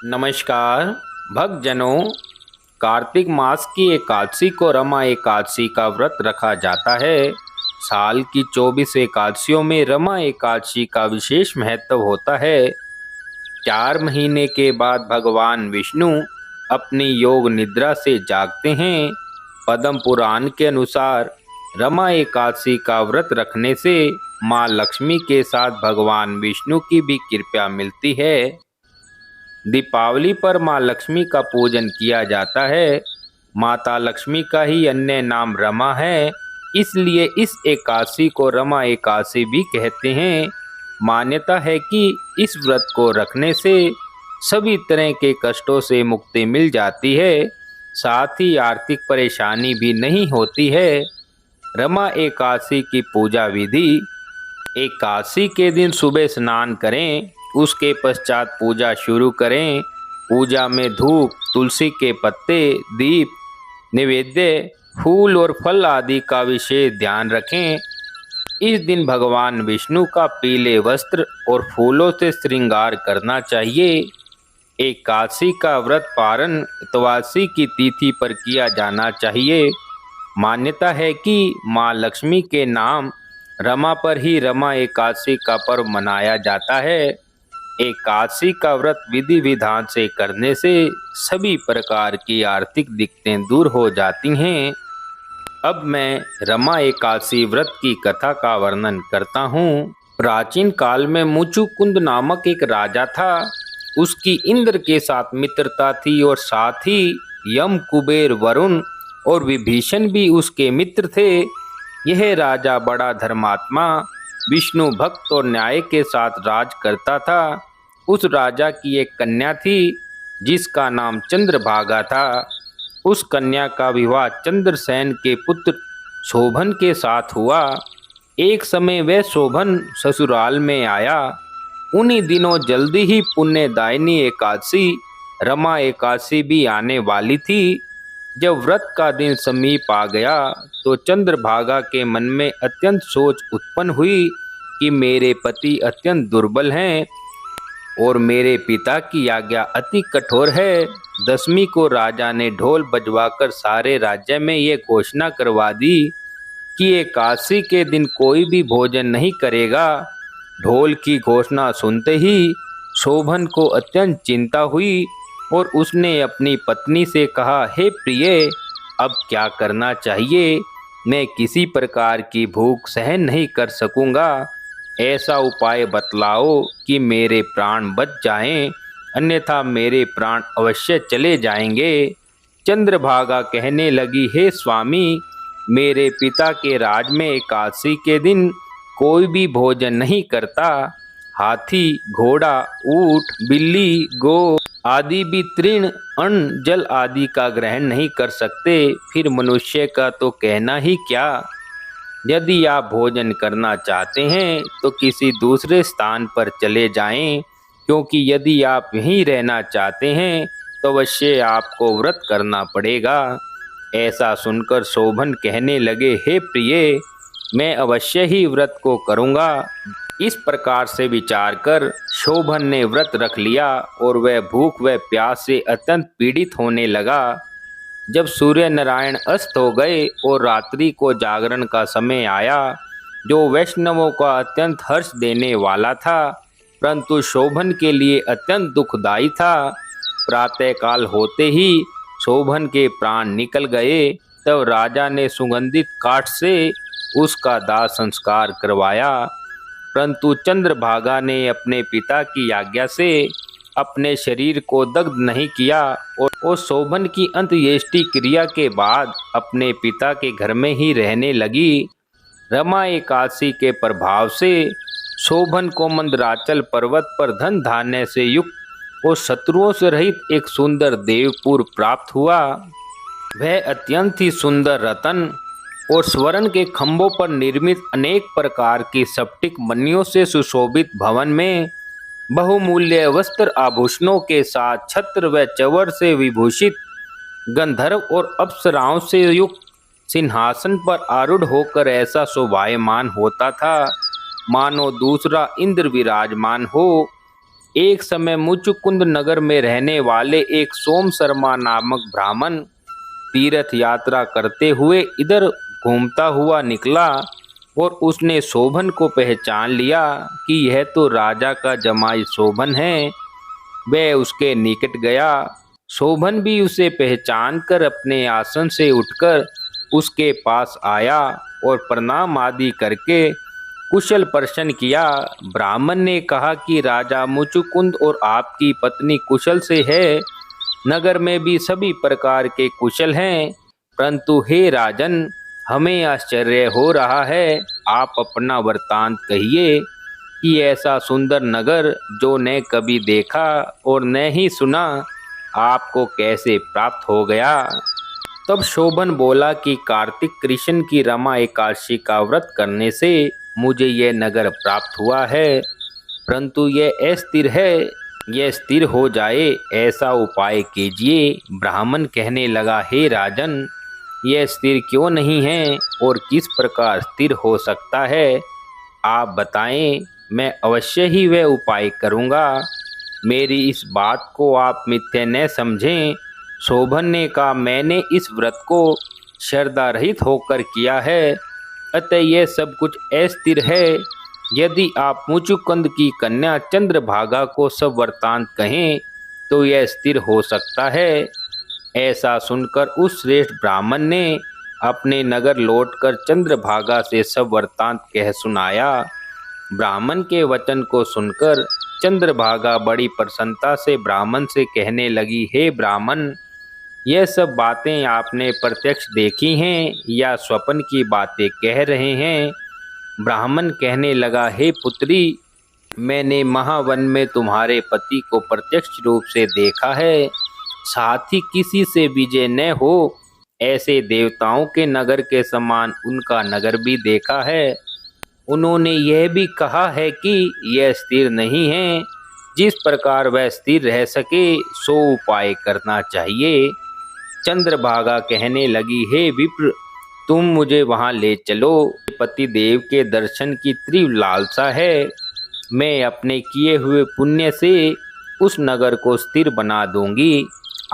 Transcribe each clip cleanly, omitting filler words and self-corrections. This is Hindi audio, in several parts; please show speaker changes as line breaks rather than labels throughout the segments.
नमस्कार भक्तजनों। कार्तिक मास की एकादशी को रमा एकादशी का व्रत रखा जाता है। साल की 24 एकादशियों में रमा एकादशी का विशेष महत्व होता है। 4 महीने के बाद भगवान विष्णु अपनी योग निद्रा से जागते हैं। पद्म पुराण के अनुसार रमा एकादशी का व्रत रखने से माँ लक्ष्मी के साथ भगवान विष्णु की भी कृपा मिलती है। दीपावली पर माँ लक्ष्मी का पूजन किया जाता है। माता लक्ष्मी का ही अन्य नाम रमा है, इसलिए इस एकादशी को रमा एकादशी भी कहते हैं। मान्यता है कि इस व्रत को रखने से सभी तरह के कष्टों से मुक्ति मिल जाती है, साथ ही आर्थिक परेशानी भी नहीं होती है। रमा एकादशी की पूजा विधि। एकादशी के दिन सुबह स्नान करें, उसके पश्चात पूजा शुरू करें। पूजा में धूप, तुलसी के पत्ते, दीप, नैवेद्य, फूल और फल आदि का विशेष ध्यान रखें। इस दिन भगवान विष्णु का पीले वस्त्र और फूलों से श्रृंगार करना चाहिए। एकादशी का व्रत पारण इतवादशी की तिथि पर किया जाना चाहिए। मान्यता है कि माँ लक्ष्मी के नाम रमा पर ही रमा एकादशी का पर्व मनाया जाता है। एकादशी का व्रत विधि विधान से करने से सभी प्रकार की आर्थिक दिक्कतें दूर हो जाती हैं। अब मैं रमा एकादशी व्रत की कथा का वर्णन करता हूँ। प्राचीन काल में मुचुकुंद नामक एक राजा था। उसकी इंद्र के साथ मित्रता थी और साथ ही यम, कुबेर, वरुण और विभीषण भी उसके मित्र थे। यह राजा बड़ा धर्मात्मा, विष्णु भक्त और न्याय के साथ राज करता था। उस राजा की एक कन्या थी जिसका नाम चंद्रभागा था। उस कन्या का विवाह चंद्रसेन के पुत्र शोभन के साथ हुआ। एक समय वह शोभन ससुराल में आया। उन्हीं दिनों जल्दी ही पुण्यदायिनी एकादशी रमा एकादशी भी आने वाली थी। जब व्रत का दिन समीप आ गया तो चंद्रभागा के मन में अत्यंत सोच उत्पन्न हुई कि मेरे पति अत्यंत दुर्बल हैं और मेरे पिता की आज्ञा अति कठोर है। 10वीं को राजा ने ढोल बजवाकर सारे राज्य में ये घोषणा करवा दी कि एकादशी के दिन कोई भी भोजन नहीं करेगा। ढोल की घोषणा सुनते ही शोभन को अत्यंत चिंता हुई और उसने अपनी पत्नी से कहा, हे प्रिय, अब क्या करना चाहिए? मैं किसी प्रकार की भूख सहन नहीं कर सकूंगा। ऐसा उपाय बतलाओ कि मेरे प्राण बच जाएं, अन्यथा मेरे प्राण अवश्य चले जाएंगे। चंद्रभागा कहने लगी, हे स्वामी, मेरे पिता के राज में एकादशी के दिन कोई भी भोजन नहीं करता। हाथी, घोड़ा, ऊंट, बिल्ली, गौ आदि भी तृण, अन्न, जल आदि का ग्रहण नहीं कर सकते। फिर मनुष्य का तो कहना ही क्या। यदि आप भोजन करना चाहते हैं तो किसी दूसरे स्थान पर चले जाएं, क्योंकि यदि आप यहीं रहना चाहते हैं तो अवश्य आपको व्रत करना पड़ेगा। ऐसा सुनकर शोभन कहने लगे, हे प्रिय, मैं अवश्य ही व्रत को करूँगा। इस प्रकार से विचार कर शोभन ने व्रत रख लिया और वह भूख व प्यास से अत्यंत पीड़ित होने लगा। जब सूर्य नारायण अस्त हो गए और रात्रि को जागरण का समय आया, जो वैष्णवों का अत्यंत हर्ष देने वाला था, परंतु शोभन के लिए अत्यंत दुखदायी था। प्रातःकाल होते ही शोभन के प्राण निकल गए। तब राजा ने सुगंधित काठ से उसका दाह संस्कार करवाया, परंतु चंद्रभागा ने अपने पिता की आज्ञा से अपने शरीर को दग्ध नहीं किया और शोभन की अंत्येष्टि क्रिया के बाद अपने पिता के घर में ही रहने लगी। रमा एकादशी के प्रभाव से शोभन को मंदराचल पर्वत पर धन धान्य से युक्त और शत्रुओं से रहित एक सुंदर देवपुर प्राप्त हुआ। वह अत्यंत ही सुंदर रतन और स्वर्ण के खंभों पर निर्मित अनेक प्रकार की स्फटिक मणियों से सुशोभित भवन में बहुमूल्य वस्त्र आभूषणों के साथ छत्र व चवर से विभूषित गंधर्व और अप्सराओं से युक्त सिंहासन पर आरूढ़ होकर ऐसा शोभायमान होता था मानो दूसरा इंद्र विराजमान हो। एक समय मुचुकुंद नगर में रहने वाले एक सोम शर्मा नामक ब्राह्मण तीर्थ यात्रा करते हुए इधर घूमता हुआ निकला और उसने शोभन को पहचान लिया कि यह तो राजा का जमाई शोभन है। वह उसके निकट गया। शोभन भी उसे पहचान कर अपने आसन से उठकर उसके पास आया और प्रणाम आदि करके कुशल प्रश्न किया। ब्राह्मण ने कहा कि राजा मुचुकुंद और आपकी पत्नी कुशल से है। नगर में भी सभी प्रकार के कुशल हैं, परंतु हे राजन, हमें आश्चर्य हो रहा है। आप अपना वृत्तांत कहिए कि ऐसा सुंदर नगर जो न कभी देखा और न ही सुना, आपको कैसे प्राप्त हो गया। तब शोभन बोला कि कार्तिक कृष्ण की रमा एकादशी का व्रत करने से मुझे यह नगर प्राप्त हुआ है, परंतु यह अस्थिर है। यह स्थिर हो जाए ऐसा उपाय कीजिए। ब्राह्मण कहने लगा, हे राजन, यह स्थिर क्यों नहीं है और किस प्रकार स्थिर हो सकता है, आप बताएं, मैं अवश्य ही वह उपाय करूँगा। मेरी इस बात को आप मिथ्या न समझें। शोभन ने कहा, मैंने इस व्रत को श्रद्धा रहित होकर किया है, अतः यह सब कुछ अस्थिर है। यदि आप मुचुकुंद की कन्या चंद्रभागा को सब वृत्तांत कहें तो यह स्थिर हो सकता है। ऐसा सुनकर उस श्रेष्ठ ब्राह्मण ने अपने नगर लौटकर चंद्रभागा से सब वृत्तांत कह सुनाया। ब्राह्मण के वचन को सुनकर चंद्रभागा बड़ी प्रसन्नता से ब्राह्मण से कहने लगी, हे ब्राह्मण, यह सब बातें आपने प्रत्यक्ष देखी हैं या स्वप्न की बातें कह रहे हैं। ब्राह्मण कहने लगा, हे पुत्री, मैंने महावन में तुम्हारे पति को प्रत्यक्ष रूप से देखा है, साथ ही किसी से विजय न हो ऐसे देवताओं के नगर के समान उनका नगर भी देखा है। उन्होंने यह भी कहा है कि यह स्थिर नहीं है। जिस प्रकार वह स्थिर रह सके सो उपाय करना चाहिए। चंद्रभागा कहने लगी, हे विप्र, तुम मुझे वहां ले चलो। पति देव के दर्शन की तीव्र लालसा है। मैं अपने किए हुए पुण्य से उस नगर को स्थिर बना दूंगी।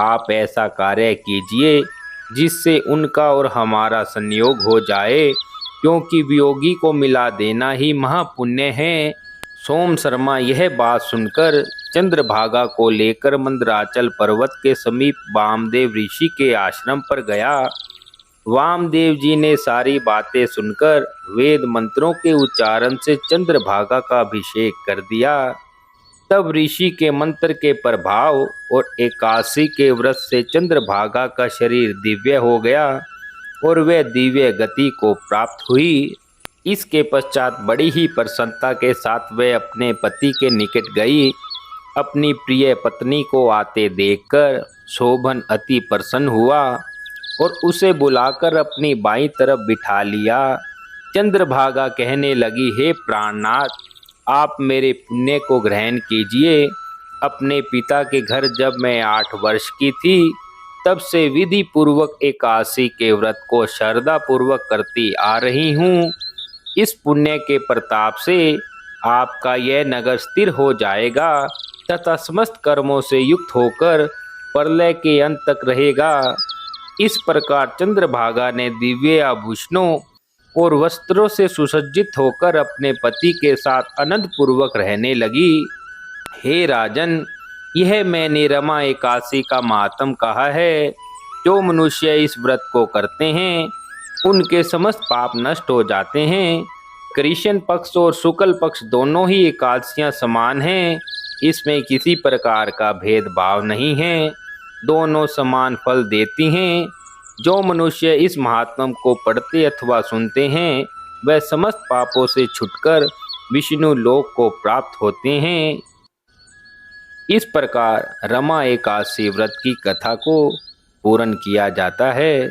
आप ऐसा कार्य कीजिए जिससे उनका और हमारा संयोग हो जाए, क्योंकि वियोगी को मिला देना ही महापुण्य है। सोम शर्मा यह बात सुनकर चंद्रभागा को लेकर मंदराचल पर्वत के समीप वामदेव ऋषि के आश्रम पर गया। वामदेव जी ने सारी बातें सुनकर वेद मंत्रों के उच्चारण से चंद्रभागा का अभिषेक कर दिया। तब ऋषि के मंत्र के प्रभाव और एकादशी के व्रत से चंद्रभागा का शरीर दिव्य हो गया और वह दिव्य गति को प्राप्त हुई। इसके पश्चात बड़ी ही प्रसन्नता के साथ वह अपने पति के निकट गई। अपनी प्रिय पत्नी को आते देखकर शोभन अति प्रसन्न हुआ और उसे बुलाकर अपनी बाईं तरफ बिठा लिया। चंद्रभागा कहने लगी, हे प्राणनाथ, आप मेरे पुण्य को ग्रहण कीजिए। अपने पिता के घर जब मैं 8 वर्ष की थी, तब से विधि पूर्वक एकादशी के व्रत को श्रद्धा पूर्वक करती आ रही हूँ। इस पुण्य के प्रताप से आपका यह नगर स्थिर हो जाएगा तथा समस्त कर्मों से युक्त होकर प्रलय के अंत तक रहेगा। इस प्रकार चंद्रभागा ने दिव्य आभूषणों और वस्त्रों से सुसज्जित होकर अपने पति के साथ आनंद पूर्वक रहने लगी। हे राजन, यह मैंने रमा एकादशी का महात्म कहा है। जो मनुष्य इस व्रत को करते हैं उनके समस्त पाप नष्ट हो जाते हैं। कृष्ण पक्ष और शुक्ल पक्ष दोनों ही एकादशियां समान हैं। इसमें किसी प्रकार का भेदभाव नहीं है। दोनों समान फल देती हैं। जो मनुष्य इस महात्म को पढ़ते अथवा सुनते हैं वह समस्त पापों से छुटकर विष्णु लोक को प्राप्त होते हैं। इस प्रकार रमा एकादशी व्रत की कथा को पूर्ण किया जाता है।